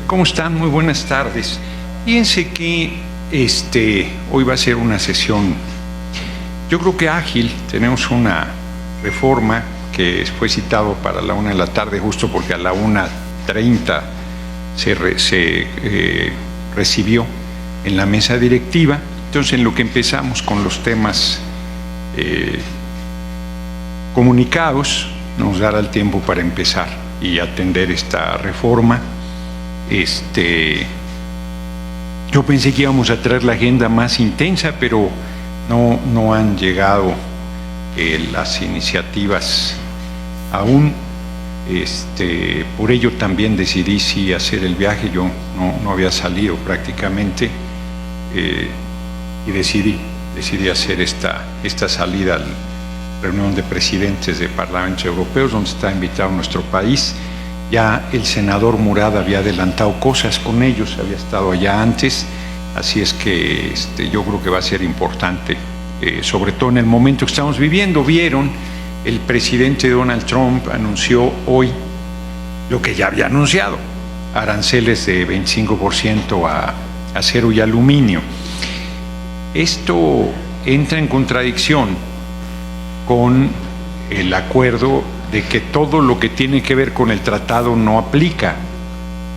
¿Cómo están? Muy buenas tardes. Fíjense que hoy va a ser una sesión, yo creo que ágil. Tenemos una reforma que fue citado para la 1 de la tarde, justo porque a la 1:30 se recibió en la mesa directiva. Entonces, en lo que empezamos con los temas comunicados, nos dará el tiempo para empezar y atender esta reforma. Yo pensé que íbamos a traer la agenda más intensa, pero no han llegado las iniciativas aún. Por ello también decidí sí hacer el viaje. Yo no había salido prácticamente y decidí hacer esta salida a la reunión de presidentes de parlamentos europeos, donde está invitado nuestro país. Ya el senador Murad había adelantado cosas con ellos, había estado allá antes, así es que yo creo que va a ser importante, sobre todo en el momento que estamos viviendo. Vieron, el presidente Donald Trump anunció hoy lo que ya había anunciado: aranceles de 25% a acero y aluminio. Esto entra en contradicción con el acuerdo de que todo lo que tiene que ver con el tratado no aplica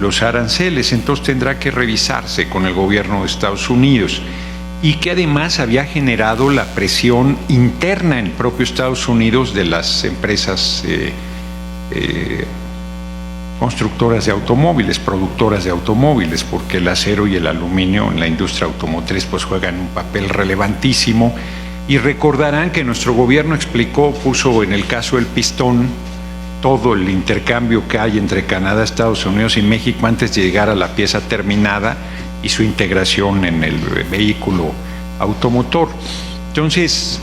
los aranceles. Entonces tendrá que revisarse con el gobierno de Estados Unidos, y que además había generado la presión interna en el propio Estados Unidos de las empresas constructoras de automóviles, productoras de automóviles, porque el acero y el aluminio en la industria automotriz pues juegan un papel relevantísimo. Y recordarán que nuestro gobierno puso en el caso del pistón todo el intercambio que hay entre Canadá, Estados Unidos y México antes de llegar a la pieza terminada y su integración en el vehículo automotor. Entonces,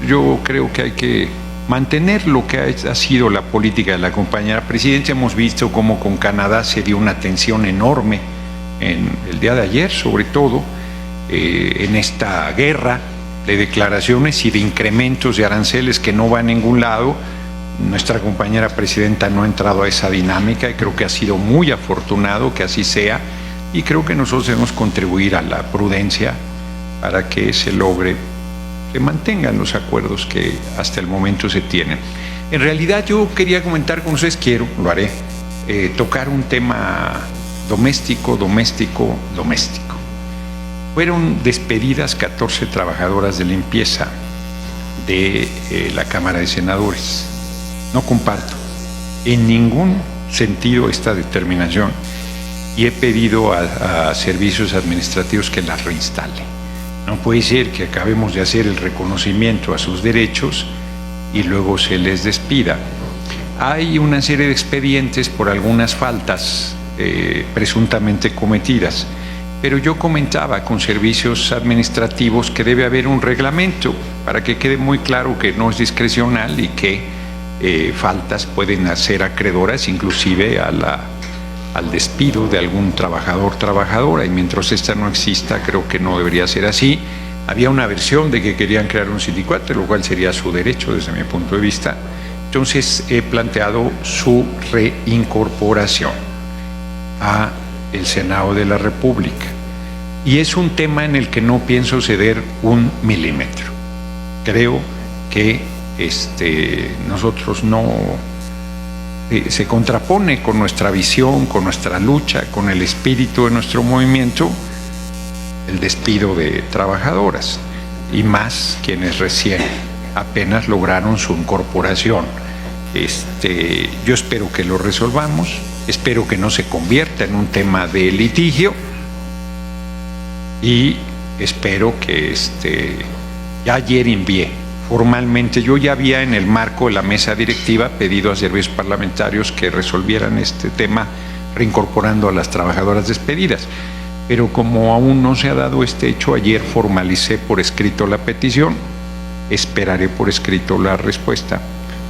yo creo que hay que mantener lo que ha sido la política de la compañera presidenta. Hemos visto cómo con Canadá se dio una tensión enorme en el día de ayer, sobre todo en esta guerra de declaraciones y de incrementos de aranceles que no va a ningún lado. Nuestra compañera presidenta no ha entrado a esa dinámica y creo que ha sido muy afortunado que así sea, y creo que nosotros debemos contribuir a la prudencia para que se logre que mantengan los acuerdos que hasta el momento se tienen. En realidad yo quería comentar con ustedes, lo haré, tocar un tema doméstico. Fueron despedidas 14 trabajadoras de limpieza de la Cámara de Senadores. No comparto en ningún sentido esta determinación y he pedido a servicios administrativos que las reinstalen. No puede ser que acabemos de hacer el reconocimiento a sus derechos y luego se les despida. Hay una serie de expedientes por algunas faltas presuntamente cometidas, pero yo comentaba con servicios administrativos que debe haber un reglamento para que quede muy claro que no es discrecional y que faltas pueden ser acreedoras inclusive al despido de algún trabajadora, y mientras esta no exista creo que no debería ser así. Había una versión de que querían crear un sindicato, lo cual sería su derecho desde mi punto de vista. Entonces he planteado su reincorporación a el Senado de la República, y es un tema en el que no pienso ceder un milímetro. Creo que nosotros se contrapone con nuestra visión, con nuestra lucha, con el espíritu de nuestro movimiento, el despido de trabajadoras, y más quienes recién apenas lograron su incorporación. Yo espero que lo resolvamos. Espero que no se convierta en un tema de litigio, y espero que ya ayer envié formalmente. Yo ya había, en el marco de la mesa directiva, pedido a servicios parlamentarios que resolvieran este tema reincorporando a las trabajadoras despedidas, pero como aún no se ha dado este hecho, ayer formalicé por escrito la petición. Esperaré por escrito la respuesta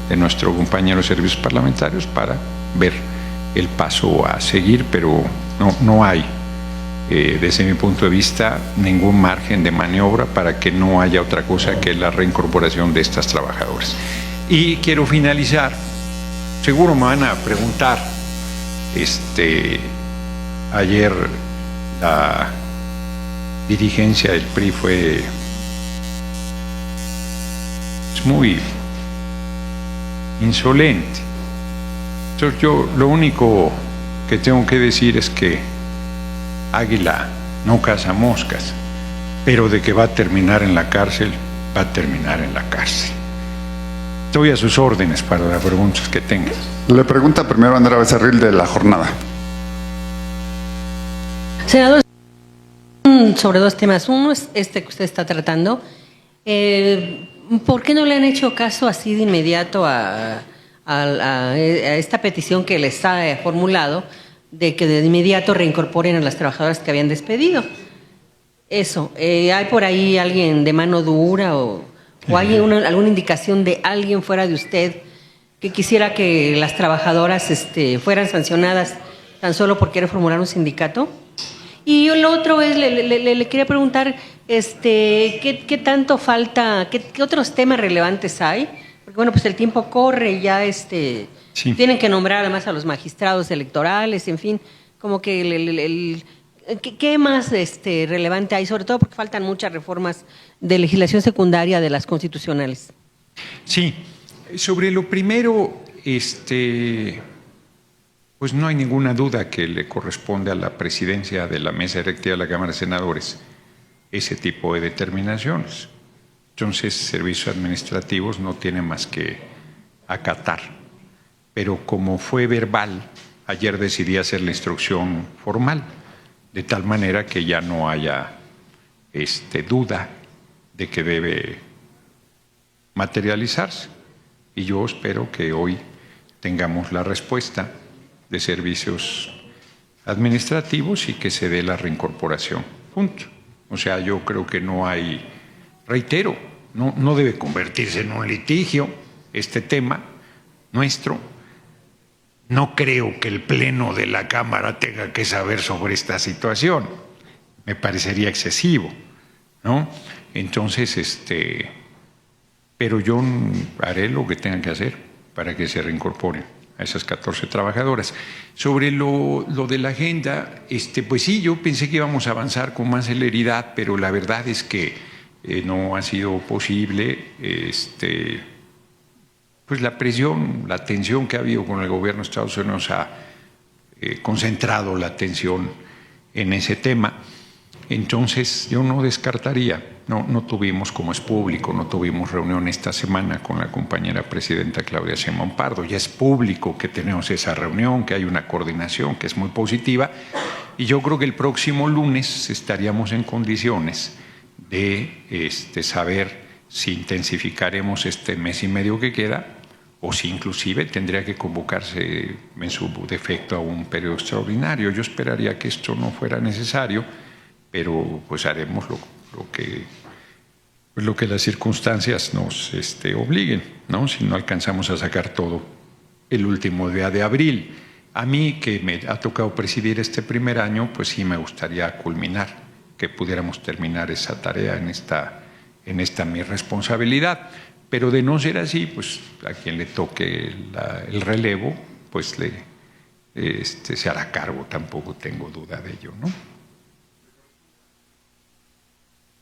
de nuestro compañero de servicios parlamentarios para ver el paso a seguir, pero no hay, desde mi punto de vista, ningún margen de maniobra para que no haya otra cosa que la reincorporación de estas trabajadoras. Y quiero finalizar, seguro me van a preguntar Ayer la dirigencia del PRI fue muy insolente. Entonces yo lo único que tengo que decir es que águila no caza moscas, pero de que va a terminar en la cárcel, va a terminar en la cárcel. Estoy a sus órdenes para las preguntas que tengas. Le pregunta primero Andrea Becerril de La Jornada. Senador, sobre dos temas. Uno es este que usted está tratando. ¿Por qué no le han hecho caso así de inmediato a esta petición que les ha formulado de que de inmediato reincorporen a las trabajadoras que habían despedido? Eso. ¿Hay por ahí alguien de mano dura o hay alguna indicación de alguien fuera de usted que quisiera que las trabajadoras fueran sancionadas tan solo por querer formular un sindicato? Y lo otro es, le quería preguntar, ¿qué tanto falta, qué otros temas relevantes hay? Porque bueno, pues el tiempo corre y ya sí. Tienen que nombrar además a los magistrados electorales, en fin, como que ¿qué más relevante hay? Sobre todo porque faltan muchas reformas de legislación secundaria de las constitucionales. Sí, sobre lo primero, pues no hay ninguna duda que le corresponde a la presidencia de la mesa directiva de la Cámara de Senadores ese tipo de determinaciones. Entonces, servicios administrativos no tienen más que acatar. Pero como fue verbal, ayer decidí hacer la instrucción formal, de tal manera que ya no haya duda de que debe materializarse. Y yo espero que hoy tengamos la respuesta de servicios administrativos y que se dé la reincorporación. Punto. O sea, yo creo que no hay, reitero, no debe convertirse en un litigio este tema nuestro. No creo que el Pleno de la Cámara tenga que saber sobre esta situación. Me parecería excesivo, ¿no? Entonces, pero yo haré lo que tenga que hacer para que se reincorporen a esas 14 trabajadoras. Sobre lo de la agenda, pues sí, yo pensé que íbamos a avanzar con más celeridad, pero la verdad es que no ha sido posible. Pues la presión, la tensión que ha habido con el gobierno de Estados Unidos ha concentrado la atención en ese tema. Entonces, yo no descartaría, no tuvimos, como es público, no tuvimos reunión esta semana con la compañera presidenta Claudia Sheinbaum Pardo. Ya es público que tenemos esa reunión, que hay una coordinación que es muy positiva. Y yo creo que el próximo lunes estaríamos en condiciones de saber si intensificaremos este mes y medio que queda o si inclusive tendría que convocarse en su defecto a un periodo extraordinario. Yo esperaría que esto no fuera necesario, pero pues haremos lo que las circunstancias nos obliguen, ¿no? Si no alcanzamos a sacar todo el último día de abril. A mí, que me ha tocado presidir este primer año, pues sí me gustaría culminar, que pudiéramos terminar esa tarea en esta mi responsabilidad. Pero de no ser así, pues a quien le toque el relevo, pues se hará cargo, tampoco tengo duda de ello, ¿no?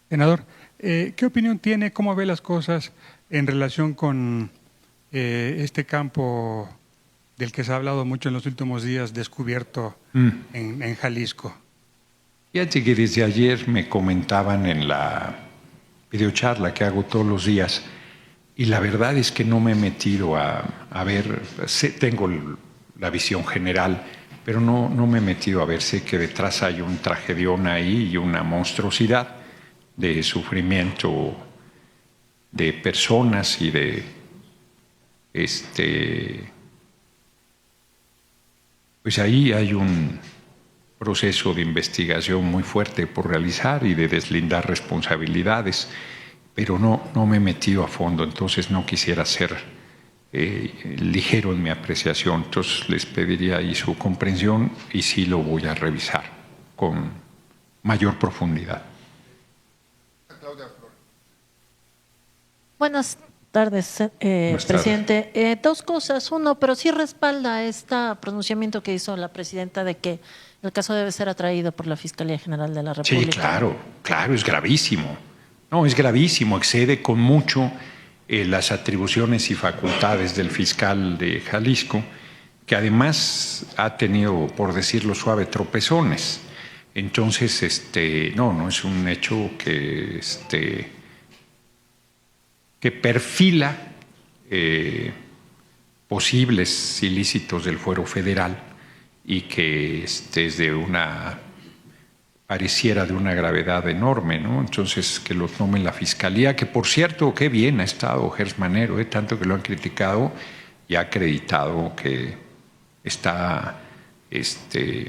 Senador, ¿qué opinión tiene, cómo ve las cosas en relación con este campo del que se ha hablado mucho en los últimos días, descubierto en Jalisco? Fíjate que desde ayer me comentaban en la videocharla que hago todos los días, y la verdad es que no me he metido a ver, tengo la visión general, pero no me he metido a ver, sé que detrás hay un tragedión ahí y una monstruosidad de sufrimiento de personas y de pues ahí hay un proceso de investigación muy fuerte por realizar y de deslindar responsabilidades, pero no me he metido a fondo, entonces no quisiera ser ligero en mi apreciación. Entonces les pediría ahí su comprensión y sí lo voy a revisar con mayor profundidad. Buenas tardes, presidente. Dos cosas. Uno, pero sí respalda este pronunciamiento que hizo la presidenta de que el caso debe ser atraído por la Fiscalía General de la República. Sí, claro, es gravísimo. No, es gravísimo, excede con mucho las atribuciones y facultades del fiscal de Jalisco, que además ha tenido, por decirlo suave, tropezones. Entonces, no es un hecho que perfila posibles ilícitos del fuero federal y que es de pareciera de una gravedad enorme, ¿no? Entonces, que lo tome la Fiscalía, que por cierto, qué bien ha estado Gers Manero, tanto que lo han criticado y ha acreditado que está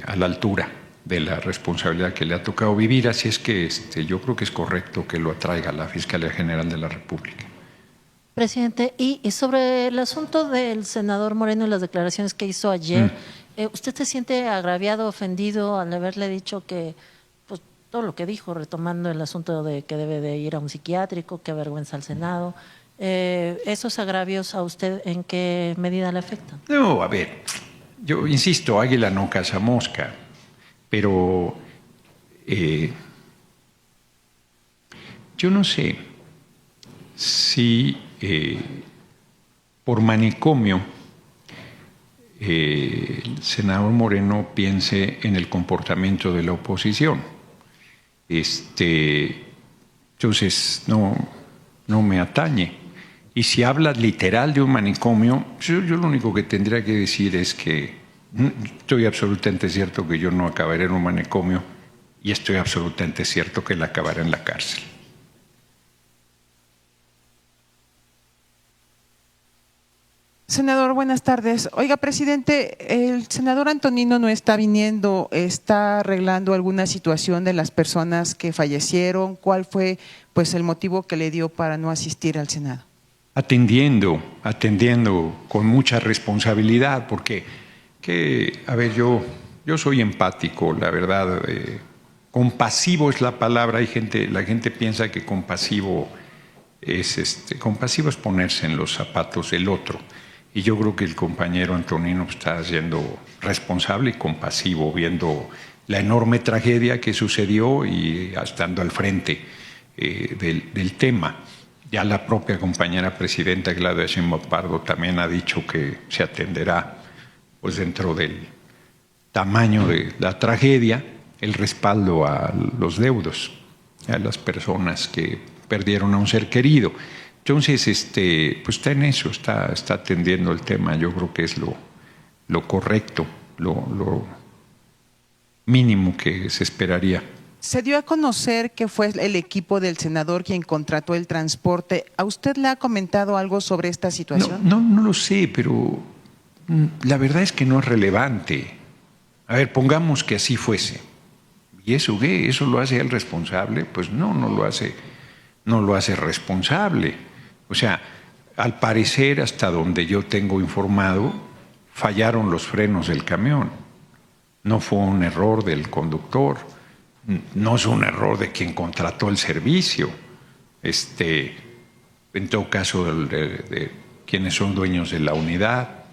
a la altura de la responsabilidad que le ha tocado vivir, así es que yo creo que es correcto que lo atraiga la Fiscalía General de la República. Presidente, y sobre el asunto del senador Moreno y las declaraciones que hizo ayer, ¿usted se siente agraviado, ofendido al haberle dicho que pues, todo lo que dijo, retomando el asunto de que debe de ir a un psiquiátrico, que avergüenza al Senado? ¿Esos agravios a usted en qué medida le afectan? No, a ver, yo insisto, águila no caza mosca, pero yo no sé si por manicomio el senador Moreno piense en el comportamiento de la oposición. Entonces no me atañe. Y si habla literal de un manicomio, yo lo único que tendría que decir es que estoy absolutamente cierto que yo no acabaré en un manicomio y estoy absolutamente cierto que él acabará en la cárcel. Senador, buenas tardes. Oiga, presidente, el senador Antonino no está viniendo, está arreglando alguna situación de las personas que fallecieron. ¿Cuál fue el motivo que le dio para no asistir al Senado? Atendiendo con mucha responsabilidad, porque yo soy empático, la verdad. Compasivo es la palabra. La gente piensa que compasivo es ponerse en los zapatos del otro. Y yo creo que el compañero Antonino está siendo responsable y compasivo, viendo la enorme tragedia que sucedió y estando al frente del tema. Ya la propia compañera presidenta Claudia Sheinbaum Pardo también ha dicho que se atenderá, pues dentro del tamaño de la tragedia, el respaldo a los deudos, a las personas que perdieron a un ser querido. Entonces, pues está en eso, está atendiendo el tema. Yo creo que es lo correcto, lo mínimo que se esperaría. Se dio a conocer que fue el equipo del senador quien contrató el transporte. ¿A usted le ha comentado algo sobre esta situación? No lo sé, pero la verdad es que no es relevante. A ver, pongamos que así fuese. ¿Y eso qué? ¿Eso lo hace él responsable? Pues no lo hace responsable. O sea, al parecer, hasta donde yo tengo informado, fallaron los frenos del camión. No fue un error del conductor, no es un error de quien contrató el servicio. En todo caso, de quienes son dueños de la unidad.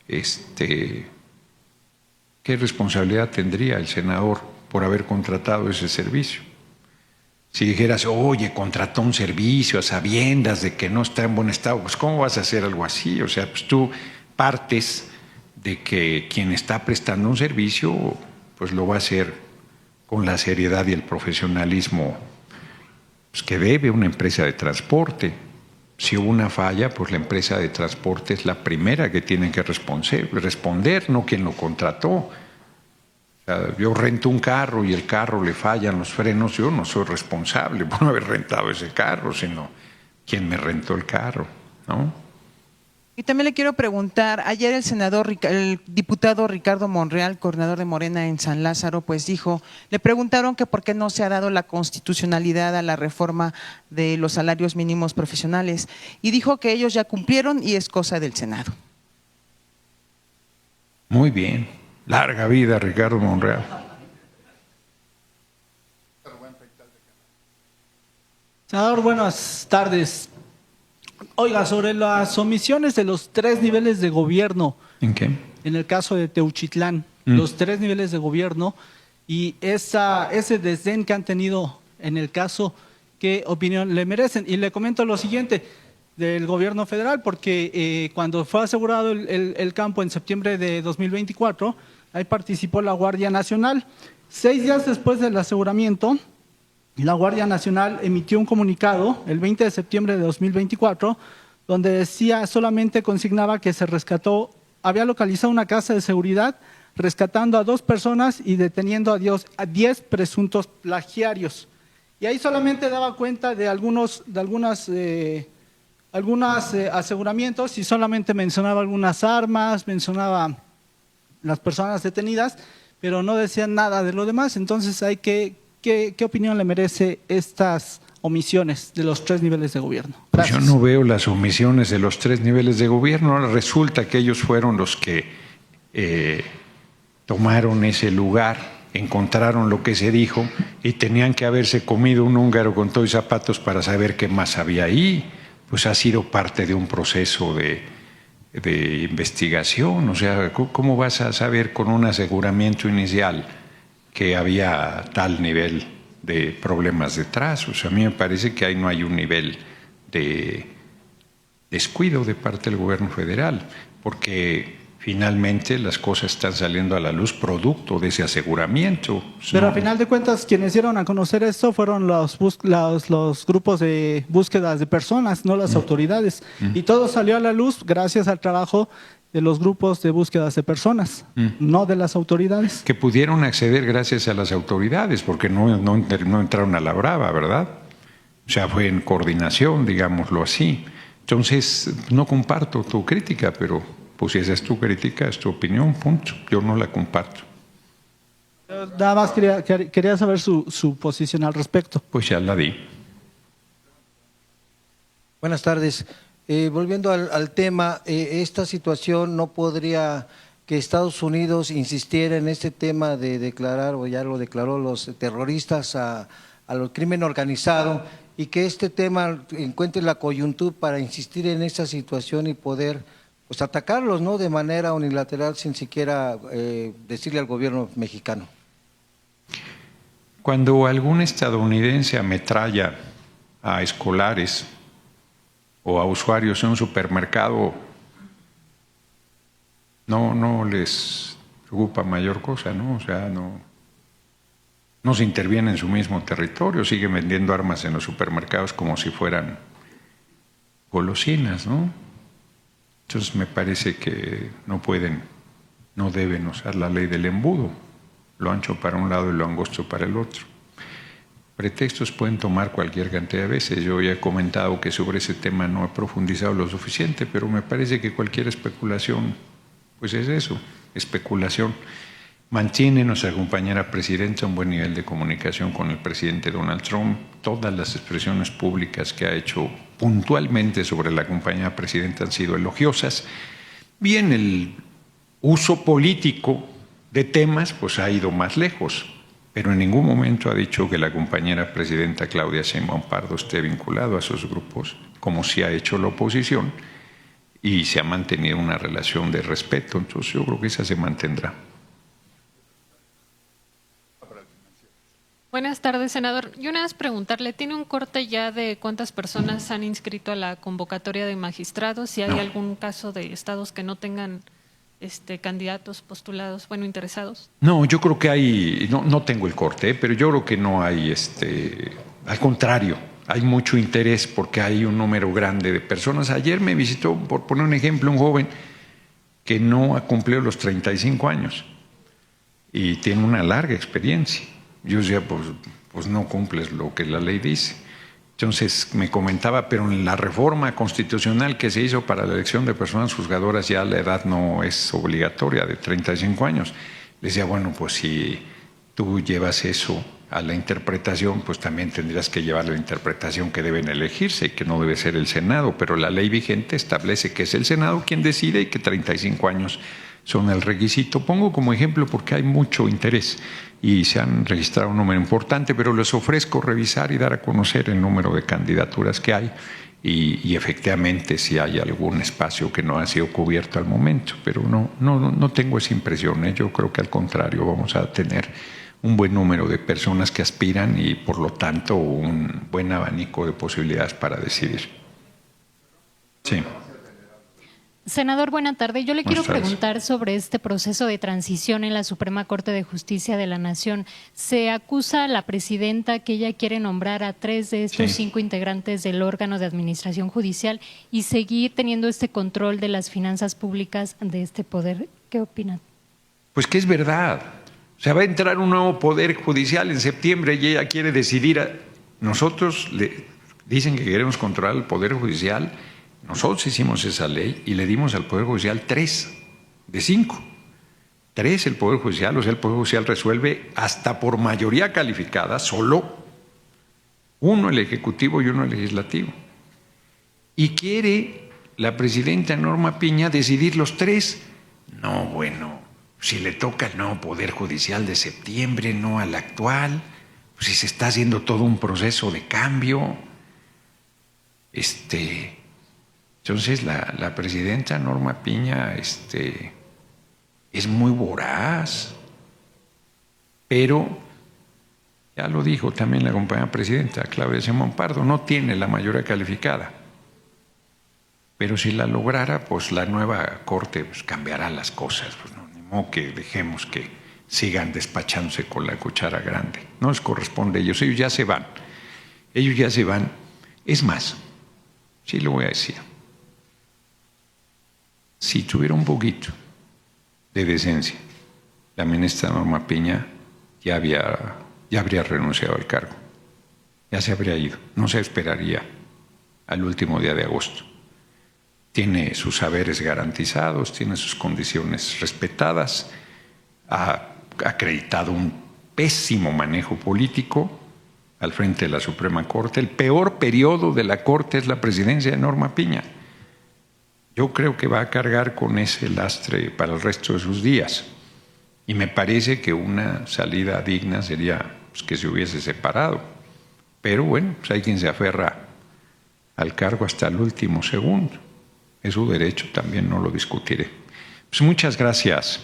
¿Qué responsabilidad tendría el senador por haber contratado ese servicio? Si dijeras, oye, contrató un servicio a sabiendas de que no está en buen estado, pues ¿cómo vas a hacer algo así? O sea, pues tú partes de que quien está prestando un servicio, pues lo va a hacer con la seriedad y el profesionalismo pues, que debe una empresa de transporte. Si hubo una falla, pues la empresa de transporte es la primera que tiene que responder, no quien lo contrató. Yo rento un carro y el carro le fallan los frenos, yo no soy responsable por no haber rentado ese carro, sino quien me rentó el carro, ¿no? Y también le quiero preguntar, ayer el diputado Ricardo Monreal, coordinador de Morena en San Lázaro, pues dijo, le preguntaron que por qué no se ha dado la constitucionalidad a la reforma de los salarios mínimos profesionales y dijo que ellos ya cumplieron y es cosa del Senado. Muy bien. Larga vida, Ricardo Monreal. Senador, buenas tardes. Oiga, sobre las omisiones de los 3 niveles de gobierno. ¿En qué? En el caso de Teuchitlán, los 3 niveles de gobierno y ese desdén que han tenido en el caso, ¿qué opinión le merecen? Y le comento lo siguiente del gobierno federal, porque cuando fue asegurado el campo en septiembre de 2024, ahí participó la Guardia Nacional. 6 días después del aseguramiento, la Guardia Nacional emitió un comunicado el 20 de septiembre de 2024, donde decía, solamente consignaba que se rescató, había localizado una casa de seguridad, rescatando a 2 personas y deteniendo a 10 presuntos plagiarios. Y ahí solamente daba cuenta de algunos aseguramientos y solamente mencionaba algunas armas, mencionaba las personas detenidas, pero no decían nada de lo demás. Entonces, ¿qué opinión le merece estas omisiones de los 3 niveles de gobierno? Pues yo no veo las omisiones de los 3 niveles de gobierno. Ahora resulta que ellos fueron los que tomaron ese lugar, encontraron lo que se dijo y tenían que haberse comido un húngaro con todo y zapatos para saber qué más había ahí. Pues ha sido parte de un proceso de investigación. O sea, ¿cómo vas a saber con un aseguramiento inicial que había tal nivel de problemas detrás? O sea, a mí me parece que ahí no hay un nivel de descuido de parte del gobierno federal, porque finalmente las cosas están saliendo a la luz producto de ese aseguramiento. Pero a final de cuentas, quienes dieron a conocer esto fueron los grupos de búsquedas de personas, no las autoridades. Y todo salió a la luz gracias al trabajo de los grupos de búsquedas de personas, no de las autoridades. Que pudieron acceder gracias a las autoridades, porque no entraron a la brava, ¿verdad? O sea, fue en coordinación, digámoslo así. Entonces, no comparto tu crítica, pero pues si esa es tu crítica, es tu opinión, punto. Yo no la comparto. Nada más quería saber su posición al respecto. Pues ya la di. Buenas tardes. Volviendo al tema, esta situación no podría que Estados Unidos insistiera en este tema de declarar, o ya lo declaró, los terroristas al crimen organizado, y que este tema encuentre la coyuntura para insistir en esta situación y poder pues atacarlos, ¿no?, de manera unilateral sin siquiera decirle al gobierno mexicano. Cuando algún estadounidense ametralla a escolares o a usuarios en un supermercado, no les preocupa mayor cosa, ¿no? O sea, no se interviene en su mismo territorio, siguen vendiendo armas en los supermercados como si fueran golosinas, ¿no? Entonces me parece que no deben usar la ley del embudo, lo ancho para un lado y lo angosto para el otro. Pretextos pueden tomar cualquier cantidad de veces. Yo ya he comentado que sobre ese tema no he profundizado lo suficiente, pero me parece que cualquier especulación, pues es eso, especulación. Mantiene nuestra compañera presidenta un buen nivel de comunicación con el presidente Donald Trump. Todas las expresiones públicas que ha hecho puntualmente sobre la compañera presidenta han sido elogiosas. Bien, el uso político de temas pues ha ido más lejos, pero en ningún momento ha dicho que la compañera presidenta Claudia Sheinbaum Pardo esté vinculado a esos grupos, como sí ha hecho la oposición, y se ha mantenido una relación de respeto. Entonces yo creo que esa se mantendrá. Buenas tardes, senador. Yo una vez preguntarle, ¿tiene un corte ya de cuántas personas han inscrito a la convocatoria de magistrados? Si hay algún caso de estados que no tengan candidatos postulados, interesados. No, yo creo que hay, no tengo el corte, pero yo creo que no hay, al contrario, hay mucho interés porque hay un número grande de personas. Ayer me visitó, por poner un ejemplo, un joven que no ha cumplido los 35 años y tiene una larga experiencia. Yo decía, pues no cumples lo que la ley dice. Entonces me comentaba, pero en la reforma constitucional que se hizo para la elección de personas juzgadoras ya la edad no es obligatoria, de 35 años. Le decía, bueno, pues si tú llevas eso a la interpretación, pues también tendrías que llevar la interpretación que deben elegirse y que no debe ser el Senado, pero la ley vigente establece que es el Senado quien decide y que 35 años son el requisito. Pongo como ejemplo porque hay mucho interés y se han registrado un número importante, pero les ofrezco revisar y dar a conocer el número de candidaturas que hay y efectivamente si hay algún espacio que no ha sido cubierto al momento, pero no tengo esa impresión, ¿eh? Yo creo que al contrario vamos a tener un buen número de personas que aspiran y por lo tanto un buen abanico de posibilidades para decidir. Sí. Senador, buena tarde. Yo le quiero Buenas tardes. preguntar sobre este proceso de transición en la Suprema Corte de Justicia de la Nación. Se acusa a la presidenta que ella quiere nombrar a 3 de estos 5 integrantes del órgano de administración judicial y seguir teniendo este control de las finanzas públicas de este poder. ¿Qué opinan? Pues que es verdad. O sea, va a entrar un nuevo poder judicial en septiembre y ella quiere decidir. Nosotros le dicen que queremos controlar el poder judicial. Nosotros hicimos esa ley y le dimos al Poder Judicial 3 de 5. 3 el Poder Judicial, o sea, el Poder Judicial resuelve hasta por mayoría calificada, solo 1 el Ejecutivo y 1 el Legislativo. Y quiere la presidenta Norma Piña decidir los 3. No, bueno, si le toca el nuevo Poder Judicial de septiembre, no al actual, pues si se está haciendo todo un proceso de cambio, Entonces, la presidenta Norma Piña es muy voraz, pero ya lo dijo también la compañera presidenta, Claudia Sheinbaum Pardo, no tiene la mayoría calificada. Pero si la lograra, pues la nueva Corte pues, cambiará las cosas. Pues no, ni modo que dejemos que sigan despachándose con la cuchara grande. No les corresponde a ellos, ellos ya se van. Ellos ya se van. Es más, sí lo voy a decir. Si tuviera un poquito de decencia, la ministra Norma Piña ya habría renunciado al cargo, ya se habría ido, no se esperaría al último día de agosto. Tiene sus saberes garantizados, tiene sus condiciones respetadas, ha acreditado un pésimo manejo político al frente de la Suprema Corte. El peor periodo de la Corte es la presidencia de Norma Piña. Yo creo que va a cargar con ese lastre para el resto de sus días. Y me parece que una salida digna sería pues, que se hubiese separado. Pero bueno, pues hay quien se aferra al cargo hasta el último segundo. Es su derecho, también no lo discutiré. Pues muchas gracias.